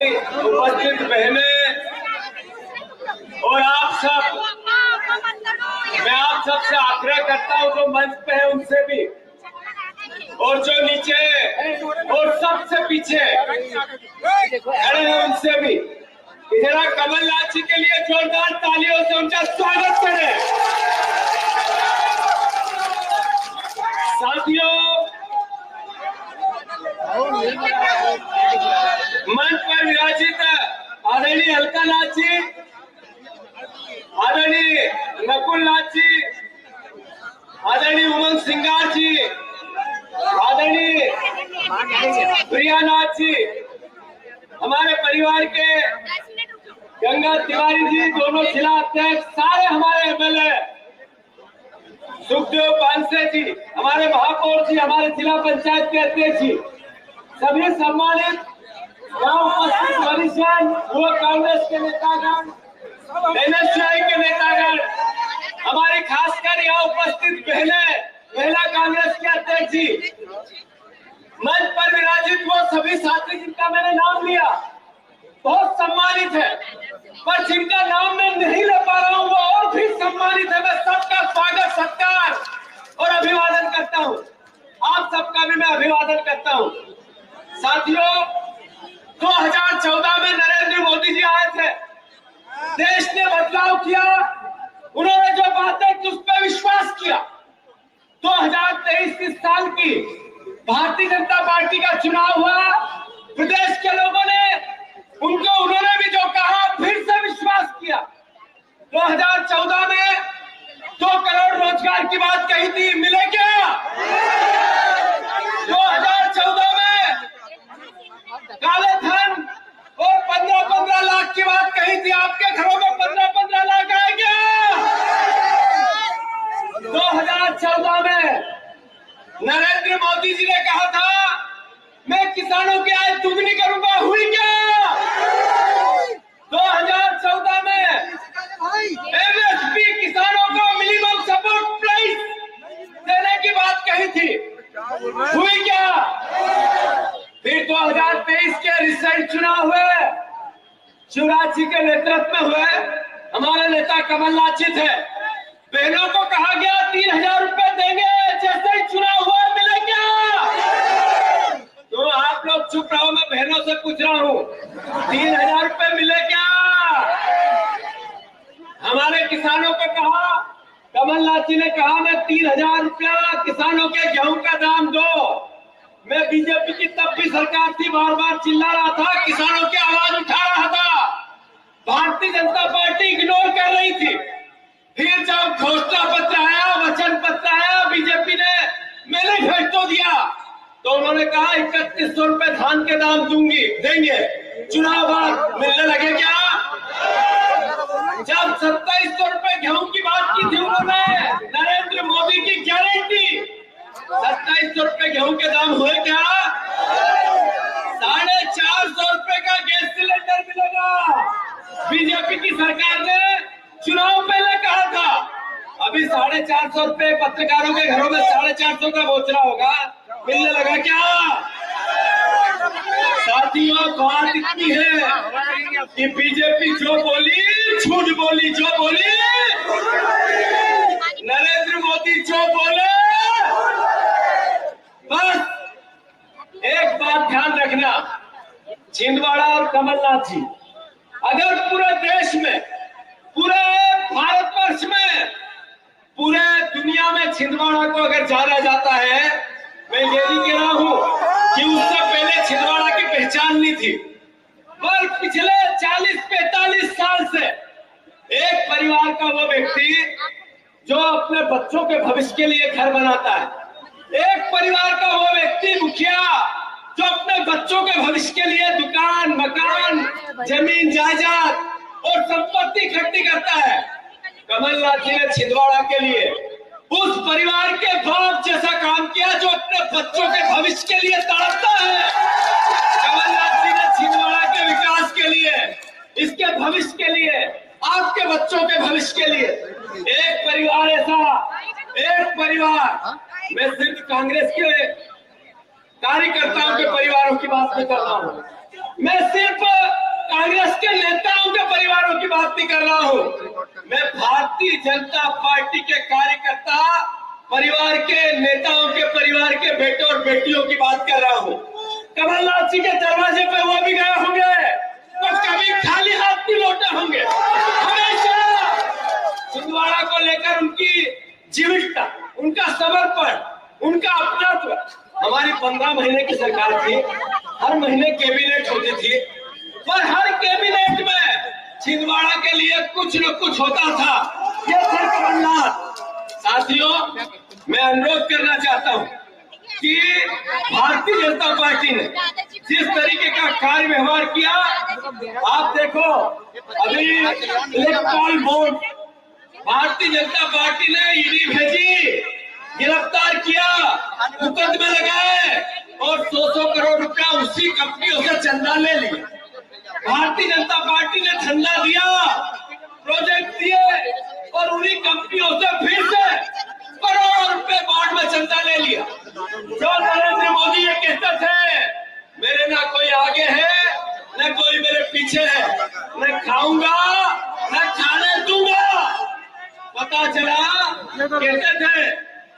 उपस्थित बहने और आप सब, मैं आप सबसे आग्रह करता हूं जो मंच पे है उनसे भी और जो नीचे और सबसे पीछे खड़े हैं उनसे भी जरा कमलनाथ जी के लिए जोरदार तालियों से उनका स्वागत करें। साथियों, मंच पर विराजित आदरणीय अलकानाथ जी, आदरणीय नकुलनाथ जी, आदरणीय उमंग सिंगार जी, आदरणीय प्रियानाथ जी, हमारे परिवार के गंगा तिवारी जी, दोनों जिला अध्यक्ष, सारे हमारे एमएलए, सुखदेव पांसे जी, हमारे महापौर जी, हमारे जिला पंचायत के अध्यक्ष जी, सभी सम्मानित यहाँ उपस्थित वरिष्ठजन, युवा कांग्रेस के नेतागण, एनएसयूआई के नेतागण, हमारी खासकर यहाँ उपस्थित महिला कांग्रेस के अध्यक्ष जी, मंच पर विराजित वो सभी साथी जिनका मैंने नाम लिया, बहुत सम्मानित है, पर जिनका नाम मैं नहीं ले पा रहा हूँ वो और भी सम्मानित है। मैं सबका स्वागत, सत्कार और अभिवादन करता हूँ। आप सबका भी मैं अभिवादन करता हूँ। साथियों, 2014 में नरेंद्र मोदी जी आए थे, देश ने बदलाव किया, उन्होंने जो बातें की उस पर विश्वास किया। 2023 इस साल की भारतीय जनता पार्टी का चुनाव हुआ, प्रदेश के लोगों ने उन्होंने भी जो कहा फिर से विश्वास किया। 2014 में 2 करोड़ रोजगार की बात कही थी, मिले क्या? 2014 में काले धन और 15-15 लाख की बात कही थी, आपके घरों में 15-15 लाख आए क्या? 2014 में नरेंद्र मोदी जी ने कहा था मैं किसानों की आय दुगनी करूंगा, हुई क्या? 2014 में एमएसपी किसानों को मिनिमम सपोर्ट प्राइस देने की बात कही थी, हुई क्या? फिर 2023 के रिसेंट चुनाव हुए, शिवराज जी के नेतृत्व में हुए, हमारे नेता कमलनाथ जी थे, बहनों को कहा गया 3000 रुपए देंगे, जैसे ही चुनाव हुआ मिले क्या? तो आप लोग चुप रहो, मैं बहनों से पूछ रहा हूँ 3000 रुपए मिले क्या? हमारे किसानों को कहा, कमलनाथ जी ने कहा मैं 3000 रुपया किसानों के गेहूं का दाम दो। मैं बीजेपी की तब भी सरकार थी, बार बार चिल्ला रहा था, किसानों की आवाज उठा रहा था, भारतीय जनता पार्टी इग्नोर कर रही थी। फिर जब घोषणा पत्र आया, वचन पत्र आया, बीजेपी ने मैनिफेस्टो दिया तो उन्होंने कहा 3100 रुपए धान के दाम देंगे, चुनाव बाद मिलने लगे क्या? जब 2700 रुपए गेहूं की बात की थी उन्होंने, नरेंद्र मोदी की गारंटी, 2700 रुपए गेहूं के दाम हुए क्या? 450 रुपए का गैस सिलेंडर मिलेगा, बीजेपी की सरकार ने चुनाव पहले कहा था। अभी 450 रुपए पत्रकारों के घरों में 450 का बोचरा होगा, मिलने लगा क्या? साथियों, बात इतनी है कि बीजेपी जो बोली झूठ बोली, जो बोली नरेंद्र मोदी जो बोले, बस एक बात ध्यान रखना, छिंदवाड़ा और कमलनाथ जी, अगर पूरे देश में, पूरे भारतवर्ष में, पूरे दुनिया में छिंदवाड़ा को अगर जाना जाता है, मैं ये नहीं कह रहा हूं कि उससे पहले छिंदवाड़ा की पहचान नहीं थी, पर पिछले 40-45 साल से एक परिवार का वो व्यक्ति जो अपने बच्चों के भविष्य के लिए घर बनाता है, एक परिवार का वो व्यक्ति मुखिया जो अपने बच्चों के भविष्य के लिए दुकान, मकान, जमीन जायदाद और संपत्ति इकट्ठी करता है। कमलनाथ जी ने छिंदवाड़ा के लिए उस परिवार के बाप जैसा काम किया जो अपने बच्चों के भविष्य के लिए तड़पता है। कमलनाथ जी ने छिंदवाड़ा के विकास के लिए, इसके भविष्य के लिए, आपके बच्चों के भविष्य के लिए एक परिवार ऐसा, एक परिवार, मैं सिर्फ कांग्रेस के कार्यकर्ताओं के परिवारों की बात नहीं कर रहा हूँ, मैं सिर्फ कांग्रेस के नेताओं के परिवारों की बात नहीं कर रहा हूँ, मैं भारतीय जनता पार्टी के कार्यकर्ता परिवार के नेताओं के परिवार के बेटे और बेटियों की बात कर रहा हूँ। कमलनाथ जी के दरवाजे पे वो भी गए होंगे तो कभी खाली हाथ नहीं लौटे होंगे। हमेशा छिंदवाड़ा को लेकर उनकी जीवटता, उनका समर्पण, उनका अपनत्व। हमारी 15 महीने की सरकार थी, हर महीने कैबिनेट होती थी, पर हर कैबिनेट में छिंदवाड़ा के लिए कुछ न कुछ होता था। ये थे कमलनाथ। साथियों, मैं अनुरोध करना चाहता हूँ कि भारतीय जनता पार्टी ने जिस तरीके का कार्य व्यवहार किया, आप देखो अभी electoral board, Bharatiya Janata party ने ईडी भेजी, गिरफ्तार किया, मुकदमे लगाए और 100 करोड़ रुपया उसी कंपनियों से चंदा ले लिया। भारतीय जनता पार्टी ने धंधा दिया, प्रोजेक्ट दिए और उन्हीं कंपनियों से फिर से करोड़ों रुपए बाढ़ में चंदा ले लिया। जो नरेंद्र मोदी ये कहते थे, मेरे ना कोई आगे है न कोई मेरे पीछे है, मैं खाऊंगा न खाने दूंगा। पता चला कहते थे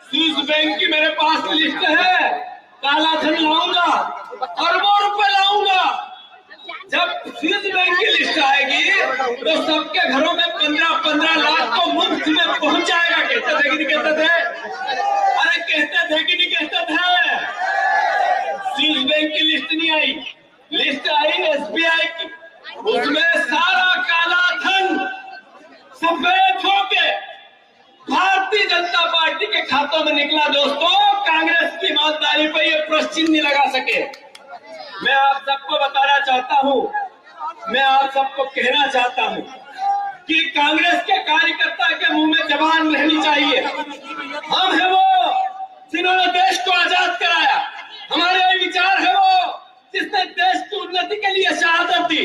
स्विस बैंक की मेरे पास लिस्ट है, काला धन लाऊंगा, अरबों रुपए लाऊंगा। जब स्विस बैंक की लिस्ट आएगी तो सबके घरों में 15-15 लाख को मुफ्त में पहुंच जाएगा। कहते थे कि नहीं कहते थे? अरे कहते थे कि नहीं कहते थे? स्विस बैंक की लिस्ट नहीं आई, लिस्ट आई SBI की, उसमें सारा काला धन सफेद होके भारतीय जनता पार्टी के खातों में निकला। दोस्तों, कांग्रेस की ईमानदारी पर ये प्रश्न चिन्ह नहीं लगा सके। मैं आप सबको बताना चाहता हूं, मैं आप सबको कहना चाहता हूं कि कांग्रेस के कार्यकर्ता के मुंह में जबान रहनी चाहिए। हम है वो जिन्होंने देश को आजाद कराया, हमारे विचार है वो जिसने देश की उन्नति के लिए शहादत दी,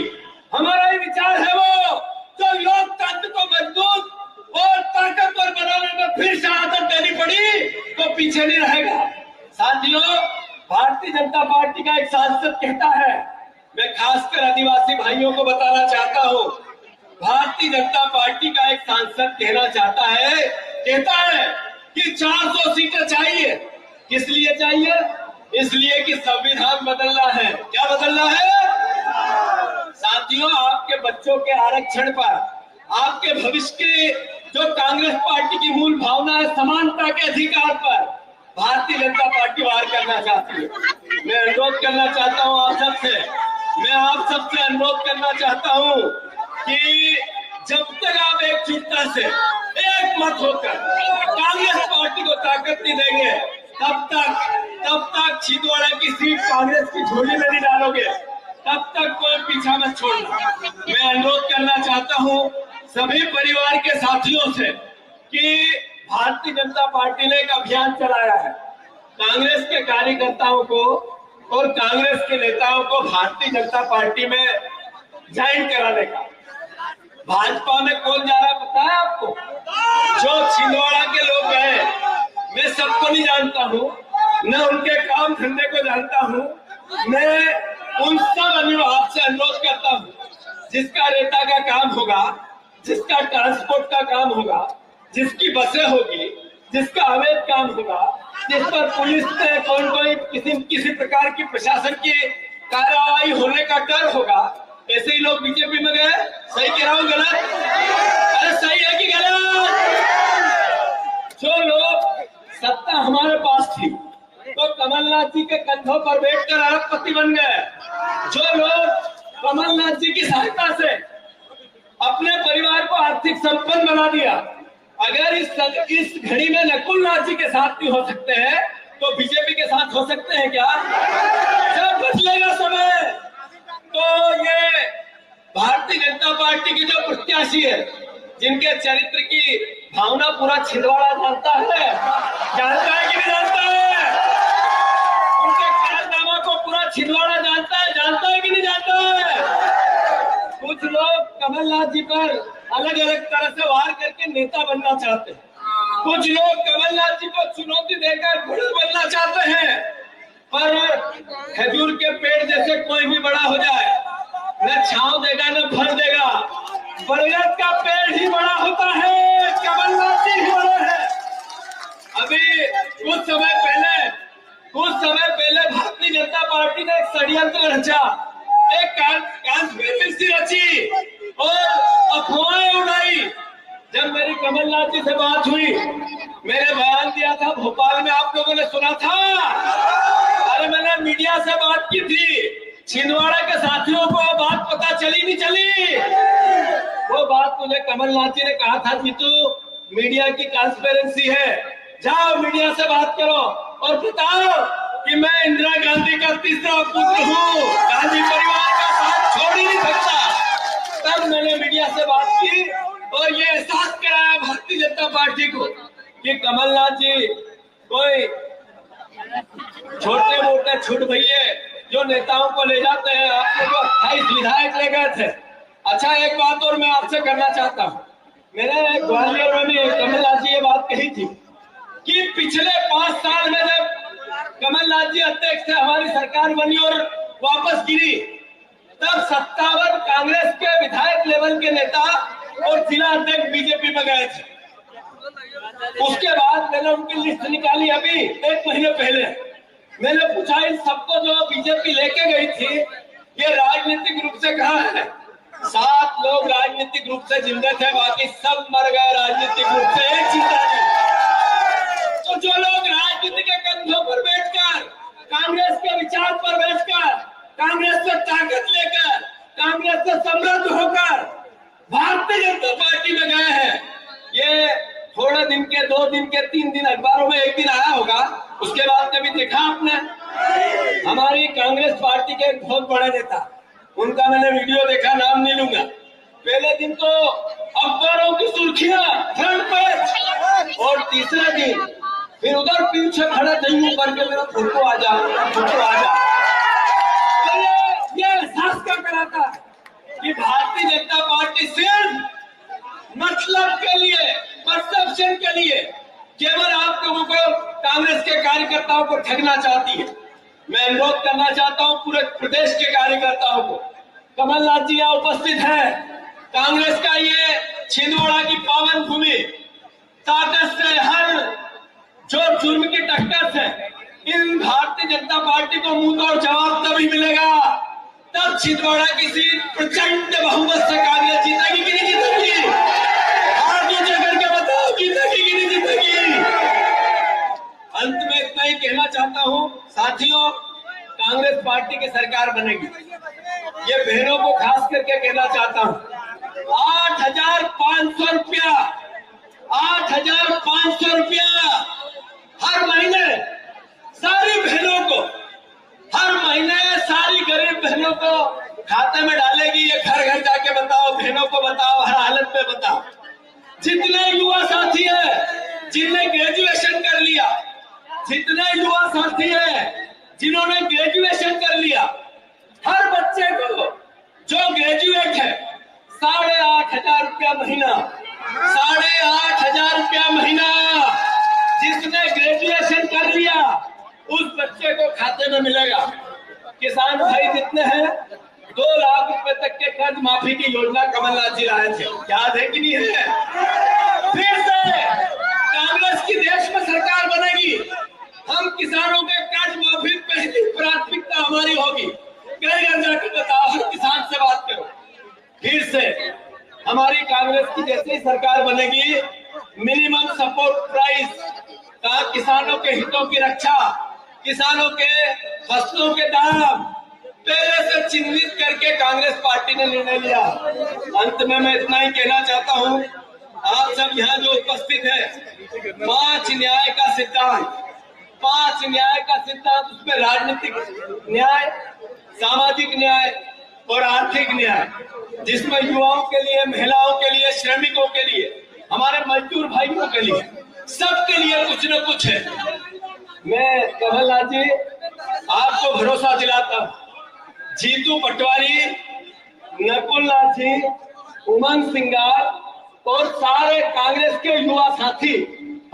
हमारा ही विचार है वो जो लोकतंत्र को मजबूत और ताकतवर बनाने में फिर शहादत देनी पड़ी तो पीछे नहीं रहेगा। साथियों, भारतीय जनता पार्टी का एक सांसद कहता है, मैं खासकर आदिवासी भाइयों को बताना चाहता हूं, भारतीय जनता पार्टी का एक सांसद कहना चाहता है, कहता है कि 400 सीटें चाहिए। किस लिए चाहिए? इसलिए कि संविधान बदलना है। क्या बदलना है? साथियों, आपके बच्चों के आरक्षण पर, आपके भविष्य के जो कांग्रेस पार्टी की मूल भावना है समानता के अधिकार पर भारतीय जनता पार्टी वार करना चाहती है। मैं अनुरोध करना चाहता हूं आप सबसे, मैं आप सबसे अनुरोध करना चाहता हूं कि जब तक आप एकजुटता से एक मत होकर कांग्रेस पार्टी को ताकत नहीं देंगे, तब तक छिंदवाड़ा की सीट कांग्रेस की झोली में नहीं डालोगे, तब तक कोई पीछा मत छोड़ना। मैं अनुरोध करना चाहता हूं सभी परिवार के साथियों से कि भारतीय जनता पार्टी ने एक अभियान चलाया है कांग्रेस के कार्यकर्ताओं को और कांग्रेस के नेताओं को भारतीय जनता पार्टी में ज्वाइन कराने का। भाजपा में कौन जा रहा है पता है आपको? जो छिंदवाड़ा के लोग गए, मैं सबको नहीं जानता हूँ, न उनके काम धंधे को जानता हूँ, मैं उन सब अभिभावक से अनुरोध करता हूँ जिसका रेता का काम होगा, जिसका ट्रांसपोर्ट का काम होगा, जिसकी बसें होगी, जिसका अवैध काम होगा, जिस पर पुलिस से कोई किसी प्रकार की प्रशासन की कार्रवाई होने का डर होगा, ऐसे ही लोग बीजेपी में गए। सही कह रहा हूँ गलत? अरे सही है कि गलत? जो लोग सत्ता हमारे पास थी तो कमलनाथ जी के कंधों पर बैठकर अरबपति बन गए। जो लोग कमलनाथ जी की सहायता से अपने परिवार को आर्थिक संपन्न बना दिया, अगर इस घड़ी में नकुल नाथ जी के साथ नहीं हो सकते हैं तो बीजेपी के साथ हो सकते हैं क्या? जब बदलेगा समय तो ये भारतीय जनता पार्टी की जो प्रत्याशी है, जिनके चरित्र की भावना पूरा छिंदवाड़ा जानता है कि नहीं जानता है? उनके कारनामा को पूरा छिंदवाड़ा जानता है कि नहीं जानता है? कुछ लोग कमलनाथ जी पर अलग अलग तरह से वार करके नेता बनना चाहते हैं, कुछ लोग कमलनाथ जी को चुनौती देकर गुरु बनना चाहते हैं, पर खजूर के पेड़ जैसे कोई भी बड़ा हो जाए, न छांव देगा न फल देगा, बरगद का पेड़ ही बड़ा होता है, कमलनाथ जी ही बड़े हैं। अभी कुछ समय पहले भारतीय जनता पार्टी ने एक षड्यंत्र रचा, एक कॉन्स्पिरेसी रची और अफवाहें उड़ाई। जब मेरी कमलनाथ जी से बात हुई, मैंने बयान दिया था भोपाल में, आप लोगों ने सुना था। अरे मैंने मीडिया से बात की थी, छिंदवाड़ा के साथियों को बात पता चली नहीं चली। वो बात मुझे कमलनाथ जी ने कहा था कि तू मीडिया की कॉन्स्पिरेसी है, जाओ मीडिया से बात करो और बताओ कि मैं इंदिरा गांधी का तीसरा पुत्र हूँ, गांधी परिवार का साथ छोड़ ही नहीं सकता। तब मैंने मीडिया से बात की और ये एहसास कराया भारतीय जनता पार्टी को कि कमलनाथ जी कोई छोटे मोटे छुट भैये जो नेताओं को ले जाते हैं। आप लोग 28 विधायक ले गए थे। अच्छा, एक बात और मैं आपसे करना चाहता हूँ। मैंने ग्वालियर में भी कमलनाथ जी ये बात कही थी कि पिछले 5 साल में जब कमलनाथ जी अध्यक्ष थे, हमारी सरकार बनी और वापस गिरी, तब 57 कांग्रेस के विधायक लेवल के नेता और जिला अध्यक्ष बीजेपी में गए थे। उसके बाद मैंने उनकी लिस्ट निकाली अभी 1 महीने पहले। मैंने पूछा इन सबको जो बीजेपी लेके गई थी, ये राजनीतिक रूप से कहाँ है? 7 लोग राजनीतिक रूप से जिंदा थे, बाकी सब मर गए राजनीतिक रूप से, एक जिंदा नहीं। तो जो लोग राजनीति के कंधों पर बैठकर, कांग्रेस के विचार पर बैठकर, कांग्रेस से ताकत लेकर, कांग्रेस से समृद्ध होकर भारतीय जनता पार्टी में गए हैं, ये थोड़े दिन के, 2 दिन के, 3 दिन अखबारों में एक दिन आया होगा, उसके बाद कभी देखा आपने? हमारी कांग्रेस पार्टी के बहुत बड़े नेता, उनका मैंने वीडियो देखा, नाम नहीं लूंगा। पहले दिन तो अखबारों की सुर्खियां फ्रंट पेज, और तीसरे दिन फिर उधर पीछे खड़े नहीं करके मेरा फोटो आ जा, फोटो आ जा। तो ये एहसास क्या कराता है कि भारतीय जनता पार्टी सिर्फ मतलब के लिए, परसेप्शन के लिए केवल आप लोगों को, कांग्रेस के कार्यकर्ताओं को ठगना चाहती है। मैं अनुरोध करना चाहता हूं पूरे प्रदेश के कार्यकर्ताओं को, कमलनाथ जी यहाँ उपस्थित हैं, कांग्रेस का ये छिंदवाड़ा की पावन भूमि, ताकत से, हर जोर जुर्म की टक्कर से इन भारतीय जनता पार्टी को मुंह तोड़ जवाब तभी मिलेगा, तब छिंदवाड़ा की सीट प्रचंड बहुमत से कांग्रेस जीतेगी कि नहीं जीतेगी? हाथ ऊंचे करके बताओ, जीतेगी कि नहीं जीतेगी? अंत में इतना ही कहना चाहता हूं साथियों, कांग्रेस पार्टी की सरकार बनेगी, ये बहनों को खास करके कहना चाहता हूं। 8,500 रुपया, 8,500 रुपया हर महीने सारी बहनों को, हर महीने सारी गरीब बहनों को खाते में डालेगी। ये घर घर जाके बताओ, बहनों को बताओ, हर हालत में बताओ। जितने युवा साथी है जिन्होंने ग्रेजुएशन कर लिया, जितने युवा साथी है जिन्होंने ग्रेजुएशन कर लिया, हर बच्चे को जो ग्रेजुएट है 8,500 रुपया महीना, 8,500 रुपया महीना जिसने ग्रेजुएशन कर लिया उस बच्चे को खाते में मिलेगा। किसान भाई जितने हैं 2 लाख रुपए तक के कर्ज माफी की योजना कमलनाथ जी लाए थे, याद है कि नहीं है? फिर से कांग्रेस की देश में सरकार बनेगी, हम किसानों के कर्ज माफी पहली प्राथमिकता हमारी होगी। घर घर जाकर बताओ, हर किसान से बात करो। फिर से हमारी कांग्रेस की जैसी सरकार बनेगी, मिनिमम सपोर्ट प्राइस का किसानों के हितों की रक्षा, किसानों के फसलों के दाम पहले से चिन्हित करके कांग्रेस पार्टी ने निर्णय लिया। अंत में मैं इतना ही कहना चाहता हूं, आप सब यहाँ जो उपस्थित है, 5 न्याय का सिद्धांत, 5 न्याय का सिद्धांत, उसमें राजनीतिक न्याय, सामाजिक न्याय और आर्थिक न्याय, जिसमें युवाओं के लिए, महिलाओं के लिए, श्रमिकों के लिए, हमारे मजदूर भाइयों के लिए, सबके लिए कुछ न कुछ है। मैं कमलनाथ जी आपको भरोसा दिलाता हूं, जीतू पटवारी, नकुल नाथ जी, उमंग सिंगार और सारे कांग्रेस के युवा साथी,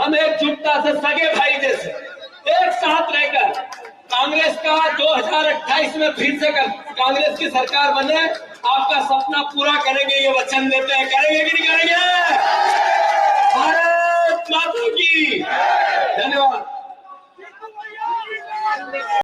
हम एकजुटता से, सगे भाई जैसे एक साथ रहकर कांग्रेस का 2028 में फिर से कांग्रेस की सरकार बने, आपका सपना पूरा करेंगे, ये वचन देते हैं। करेंगे कि नहीं करेंगे? भारत माता की धन्यवाद।